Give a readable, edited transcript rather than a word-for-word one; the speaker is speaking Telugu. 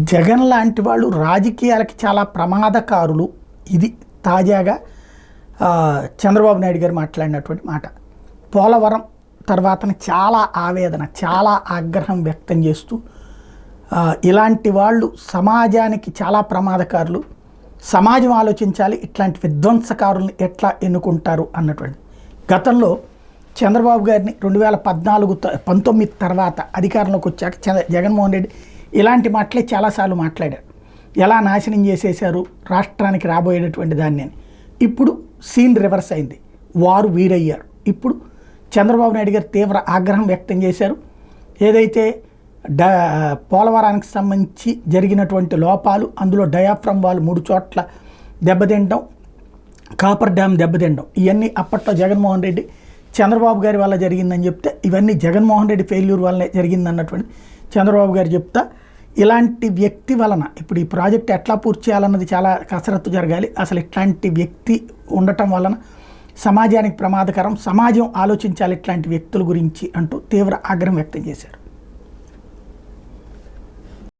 జగన్ లాంటి వాళ్ళు రాజకీయాలకి చాలా ప్రమాదకారులు. ఇది తాజాగా చంద్రబాబు నాయుడు గారు మాట్లాడినటువంటి మాట. పోలవరం తర్వాతన చాలా ఆవేదన, చాలా ఆగ్రహం వ్యక్తం చేస్తూ ఇలాంటి వాళ్ళు సమాజానికి చాలా ప్రమాదకారులు, సమాజం ఆలోచించాలి, ఇట్లాంటి విధ్వంసకారుల్ని ఎట్లా ఎన్నుకుంటారు అన్నటువంటి. గతంలో చంద్రబాబు గారిని 2019 తర్వాత అధికారంలోకి వచ్చాక జగన్మోహన్ రెడ్డి ఇలాంటి మాటలే చాలాసార్లు మాట్లాడారు. ఎలా నాశనం చేసేశారు రాష్ట్రానికి రాబోయేటటువంటి దాన్ని అని. ఇప్పుడు సీన్ రివర్స్ అయింది, వారు వీరయ్యారు. ఇప్పుడు చంద్రబాబు నాయుడు గారు తీవ్ర ఆగ్రహం వ్యక్తం చేశారు. ఏదైతే పోలవరానికి సంబంధించి జరిగినటువంటి లోపాలు, అందులో డయాఫ్రమ్ వాళ్ళు 3 చోట్ల దెబ్బతింటాం, కాపర్ డ్యామ్ దెబ్బతింటాం, ఇవన్నీ అప్పట్లో జగన్మోహన్ రెడ్డి చంద్రబాబు గారి వల్ల జరిగిందని చెప్తే ఇవన్నీ జగన్మోహన్ రెడ్డి ఫెయిల్యూర్ వల్లనే జరిగిందన్నటువంటి చంద్రబాబు గారు చెప్తా, ఇలాంటి వ్యక్తి వలన ఇప్పుడు ఈ ప్రాజెక్ట్ ఎట్లా పూర్తి చేయాలన్నది చాలా కసరత్తు జరగాలి. అసలు ఇట్లాంటి వ్యక్తి ఉండటం వలన సమాజానికి ప్రమాదకరం, సమాజం ఆలోచించాలి ఇట్లాంటి వ్యక్తుల గురించి అంటూ తీవ్ర ఆగ్రహం వ్యక్తం చేశారు.